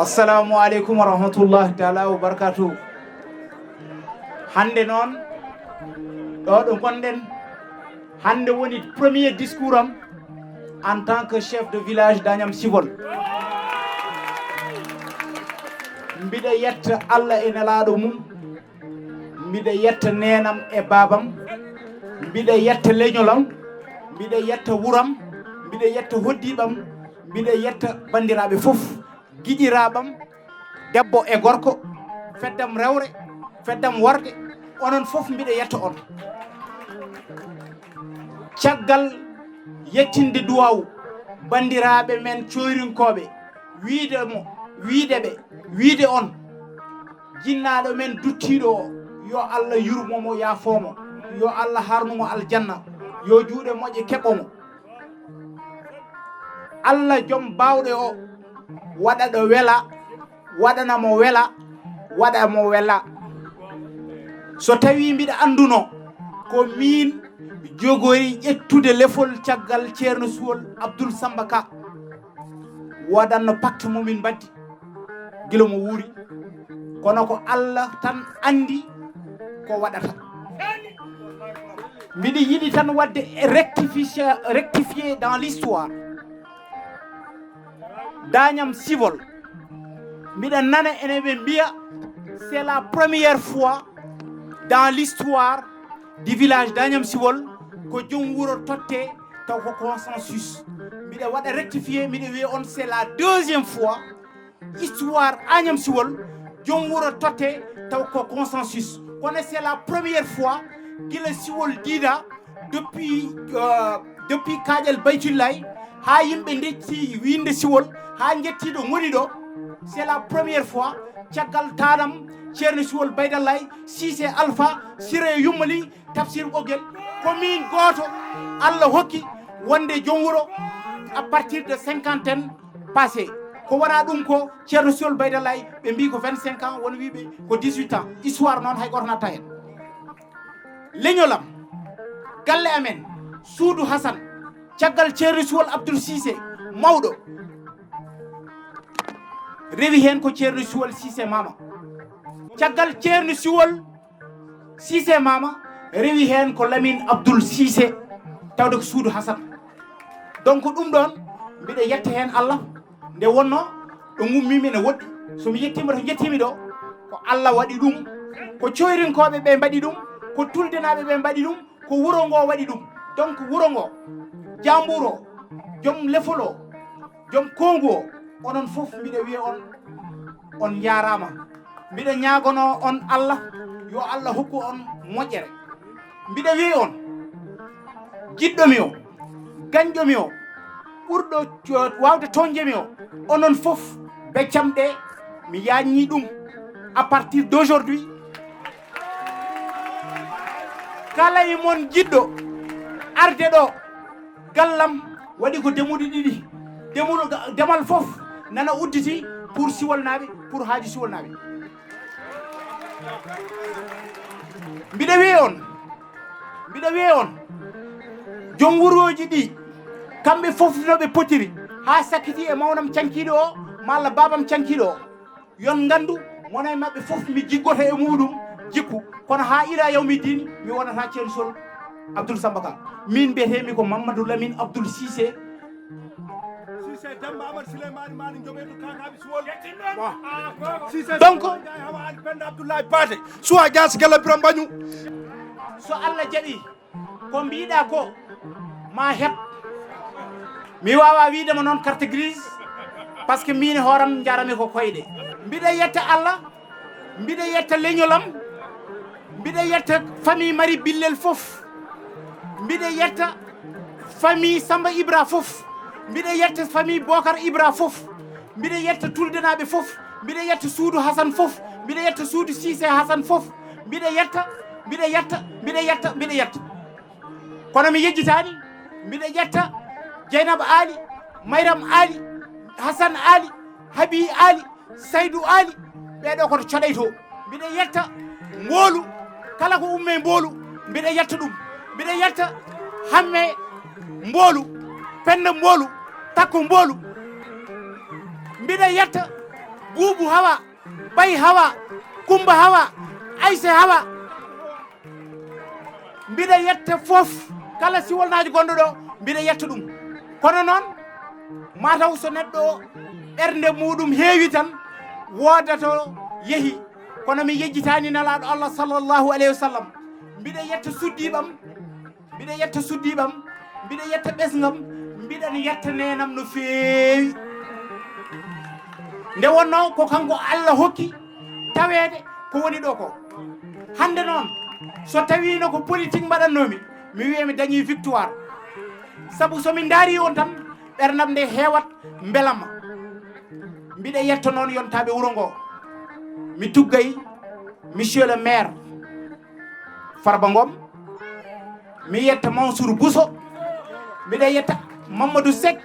Assalamu alaikum wa rahmatullahi ta'ala wa barakatuh. Hande non do gonden hande woni premier discours am en tant que chef de village d'Agnam Ciwol. Mbida yetta Allah e nelaado mum, mbida yetta nenam e babam, mbida yetta leñolam, mbida yetta wuram, mbida yetta hoddibam, mbida yetta bandirabe fof, giƴirabam debbo e gorko, feddam rewre, feddam worde, onon fof mbiɗa yetta on. Caggal yettinde duwaw bandiraɓe men coyrinkoɓe wiide on jinnaɗo men duttiɗo o yo Allah yurmomo yaafomo, yo Allah harnumo aljanna, yo juuɗe moƴƴe keɓomo. Allah joom bawɗe o waɗa ɗo wela, waɗanamo wela, waɗamo wela. So tawi mbiɗa anduno ko min jogori ƴettude lefol caggal ceerno Ciwol Abdoul Samba Ka, waɗanno pacte momin baddi gila mo wuuri, kono ko Allah tan andi ko waɗata. Mbiɗa yiɗi tan wadde rectifier dans l'histoire d'Agnam Ciwol. Mbiɗa nana ene ɓe mbiya c'est la première fois dans l'histoire du village d'Agnam Ciwol ko joom wuro totte taw ko consensus. Mbiɗa waɗa rectifier, mbiɗa wiya on c'est la deuxième fois histoire Agnam Ciwol joom wuro totte taw ko consensus. Kono c'est la première fois gila Ciwol diida depuis kaƴel Baytullahi ha yimɓe ndecci winde Ciwol ha jettiɗo ngoni ɗo. C'est la première fois caggal tanam ceerno Ciwol Baydallahi, Cissé Alpha, Siré Yummali, Tafsir Ɓogel, commune goto Allah hokki wonde joom wuro à partir de cinquantaine passé. Ko wona ɗum ko ceerno Ciwol Baydallahi ɓe mbi ko 25 ans, won wiɓe ko 18 ans. Histoire noon hay goto natta hen. Leñolam galle amen Suudu Hasan caggal ceerno Ciwol Abdoul Cissé mawɗo rewi hen ko ceerno Ciwol Cissé mama. Caggal ceerno Ciwol Cissé mama rewi hen ko Lamine Abdoul Cissé tawde ko Suudu Hasan. Donc ɗum ɗon mbiɗa yetta hen Allah nde wonno ɗo gummimi ne woɗɗi. Somi yettima to jettimi ɗo ko Allah waɗi ɗum, ko coyrinkoɓe ɓe mbaɗi ɗum, ko tuldenaɓe ɓe mbaɗi ɗum, ko wuro ngo waɗi ɗum. Donc wuro ngo, Jambour o, joom lefol o, joom kongu o, onon fof mbiɗa wiya on jarama. Mbiɗa ñagono on Allah yo Allah hokku on moƴƴere. Mbiɗa wiya on jiɗɗomi o, gañƴomi o, ɓurɗo wawde tonjemi o, onon fof beccam ɗe mi yaññi ɗum à partir d'aujourd'hui. Kala e mon jiɗɗo arde ɗo gallam waɗi ko demuɗe ɗiɗi, demal fof nana udditi pour Ciwol naɓe, pour haaji Ciwol naɓe. Mbiɗa wiya on joom wuroji ɗi kamɓe fof noɓe potiri ha sakkiti e mawnam cankiɗo o malla babam cankiɗo o, yon gandu wona e mabɓe fof mi jiggoto e muɗum jikku, kono ha ira yawmi dini mi wonata ceerno Ciwol Abdoul Samba Ka. Min mbiyetemi ko Mohamadou Lamine Abdoul Cissé. Donc suwa jas gala biram bañu so Allah jaɓi ko mbiɗa ko ma heɓ. Mi wawa widema noon carte grise par ce que min hooram jarami ko koyɗe. Mbiɗa yetta Allah, mbiɗa yetta leñolam, mbiɗa yetta famille Mari Billel fof, mbiɗa yetta famille Samba Ibra fof, mbiɗa yetta famille Bocar Ibra fof, mbiɗa yetta tuldenaɓe fof, mbiɗa yetta suudu Hasan fof mbiɗa yetta suudu Cissé Hasan fof mbiɗa yetta kono mi yejjitani mbiɗa yetta Dieynaba Ali Mayram Ali Hasan Ali Habi Ali Saydou Ali ɓeɗo koto coɗay to mbiɗa yetta Mboolu kala ko umme Mboolu mbiɗa yetta ɗum mbiɗa yetta Hamme Mboolu Penda Mboolu Takko Mboolu mbiɗa yetta Buubu Hawa Bay Hawa Kumba Hawa Ayse Hawa mbiɗa yetta fof kala siwolnaji gonɗo ɗo mbiɗa yetta ɗum kono noon mataw so neɗɗo ɓernde muɗum heewi tan wodato yeehi kono mi yejjitani nelaɗo Allah sallllahu alayhi wa sallam mbiɗa yetta suddiɓam mbiɗa yetta suddiɓam mbiɗa yetta ɓesgam mbiɗan yetta nenam no feewi nde wonno ko kanko Allah hokki tawede ko woni ɗo ko hande noon so tawino ko politique mbaɗannomi mi wiya mi dañi victoire sabu somin daari on tan ɓernam nde heewat belamma mbiɗa yetta noon yontaɓe wuro ngo mi tuggay monsieur le maire Farba Ngom mi yetta Mansour Bousso mbiɗa yetta Mamadou Seck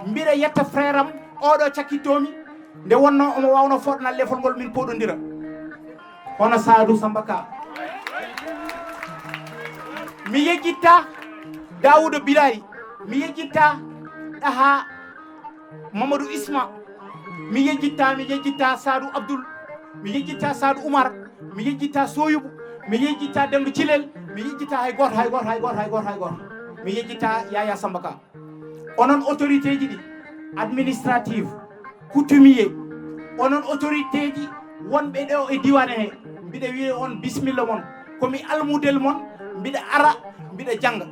mbiɗa yetta frère am oɗo cakkittomi nde wonno omo wawno fotnal lefol ngol min poɗodira hono Sadou Samba Ka mi yejjitta Daouda Bilali mi yejjitta ɗaha Mamadou Isma mi yejjitta Sadou Abdoul mi yejjitta Sadou Oumar mi yejjitta Soyoubou mi yejjitta Demba Cilel mi yejjitta hay goto mi yejjitta Yaya Samba Ka onon autorité ji ɗi administrative coutumier onon autorité ji wonɓe ɗo e diwan he mbiɗa wiya on bisimilla mon komi almudel mon mbiɗa ara mbiɗa janga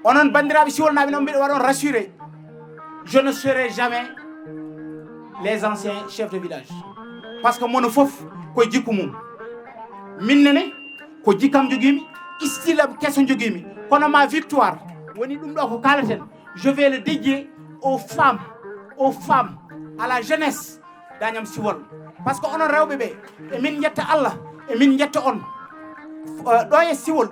onon bandiraɓe siwolnaɓe noon mbiɗa waɗon rassuré je ne serai jamais les anciens chefs de village par ce que mono foof koye jikku mum minnene ko jikkam joguimi istilam kesso joguimi kono ma victoire woni ɗum ɗo ko kalaten je vais le dédier aux femmes à la jeunesse d'Agnam Ciwol par ce que onon rewɓe ɓe emin jetta Allah emin jetta on ɗo e Ciwol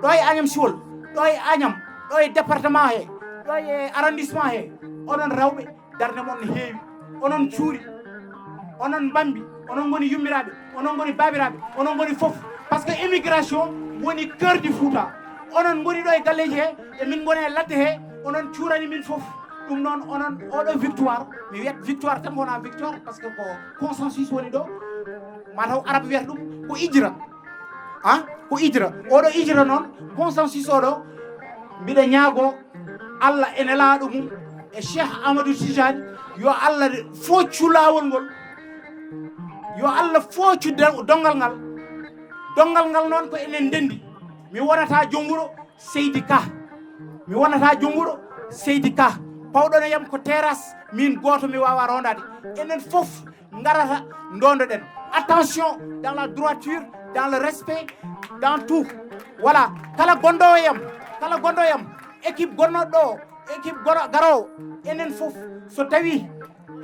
ɗo e Agnam Ciwol ɗo e Agnam ɗo e département he ɗo e arrondissement he onon rewɓe darde mon ne heewi onon cuuri onon bambi onon goni yummiraɓe onon goni babiraɓe onon goni foof par ce que immigration woni cœur du Fouta onon goni ɗo e galleji he emin goni e ladde he onon cuurani min foof ɗum noon onon oɗo victoire mi wiyat victoire tan wona victoire par ce que ko consensus woni ɗo mataw arabe wiyata ɗum ko ijra ko ijra oɗo ijra noon consensus oɗo mbiɗa ñaago Allah ene laaɗo mum e Cheikh Amadou Tijani yo Allah foccu laawol ngol yo Allah foccu dongal ngal noon ko enen ndendi mi wonata jonguro Seydi Ka pawɗon e yam ko terrasse min goto mi wawa rondade enen fof garata dondoɗen attention dans la droiture dans le respect dans tout voilà kala gonɗo e yam équipe gonnoɗo ɗo équipe garowo enen fof so tawi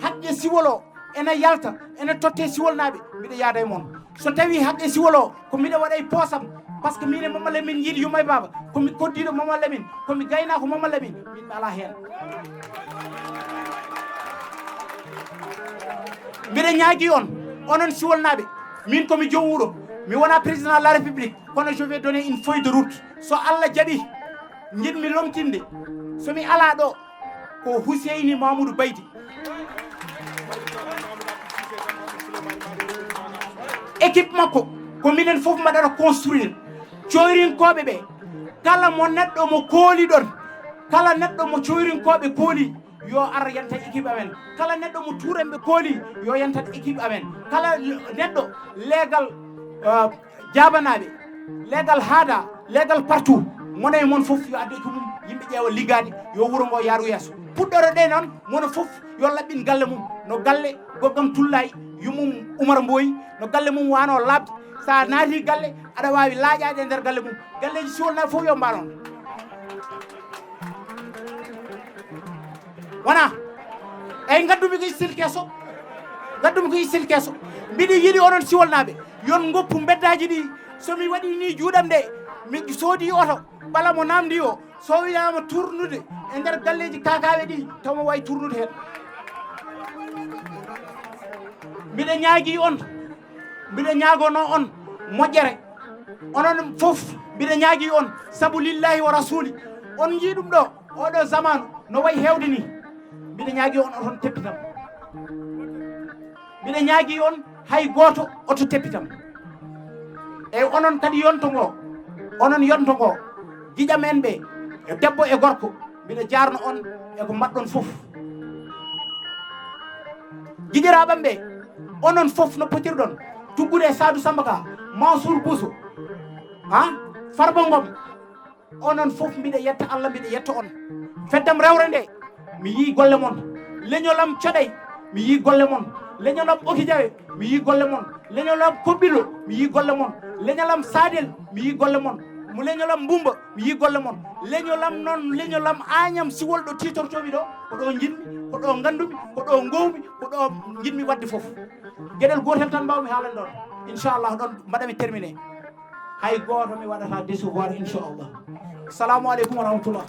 haqqe Ciwol o ene yalta ene totte Ciwol naɓe mbiɗa yaada e moon so tawi haqqe Ciwol o ko mbiɗa waɗa e poosam par ce que mine Mama Lamine yiiɗi Yumma e Baba komi koddiɗo Mama Lamine komi gaynako Mama Lamine min ala hen mbiɗa ñaagui onon Ciwol naɓe min komi joom wuuro mi wona président de la république kono je vais donner une feuille de route so Allah jaaɓi jiɗmi lomtinde somi ala ɗo ko Huseyni Mamoudou Baydi équipe makko ko minen fof mbaɗata construire coyrinkoɓe ɓe kala mo neɗɗo mo kooli ɗon kala neɗɗo mo coyrinkoɓe kooli yo ar yanta équipe amen kala neɗɗo mo tuuranɓe kooli yo yantat équipe amen kala neɗɗo leegal jabanaɓe leegal haada leegal partout mona e moon fof yo adde ko mum yimɓe ƴeewa liggade yo wuuro ngo yaaru yeeso puɗɗoro ɗe noon mono fof yo laɓɓin galle mum no galle goggam tullay yumum Oumar Mboyi no galle mum wano labde sa naati galle aɗa wawi laaƴade e nder galle mum galleji Ciwol naɓe fof yo mbanon wona eyyi gaddumi ko silkeso gaddum ko istil kesso mbiɗi yiɗi onon siwolnaɓe yon goppu beddaji ɗi somi waɗi ni juuɗam de mi soodi oto bala mo namdi o so wiyama tournude e nder galleji kakaɓe ɗi tawmo way tournude hen mbiɗa ñaagui on mbiɗa ñaagono on moƴƴere onon fof mbiɗa ñaagui on saabu lillahi wa rasuli on jii ɗum ɗo oɗo zamanu no way hewde ni mbiɗa ñaagui on oton teppitam mbiɗa ñaagui on hay goto oto teppitam e onon kadi yontogo onon yontogo giƴamen ɓe e debbo e gorko mbiɗa jarno on eko mbaɗɗon fof giƴiraɓam ɓe onon fof no potirɗon tuggude Sadou Samba Ka Mansour Bousso ha Farba Ngom onon fof mbiɗa yetta Allah mbiɗa yetta on feddam rewre nde mi yi golle mon leñolam coɗay mi yi golle mon leñolam Oki Diawe mi yi golle mon leñolam Kobbilo mi yi golle mon leñolam Sadel mi yi golle mon mo leñolam Mbumba mi yi golle mon leñolam noon leñolam Agnam Ciwol ɗo titortomi ɗo ko ɗo jinmi ko ɗo gandumi ko ɗo gowmi ko ɗo jinmi wadde foof gueɗel gotel tan mbawmi haalande ɗon inchallah ɗon mbaɗami terminé hay goto mi waɗata décevoir inchallah assalamu aleykum wa rahmatullah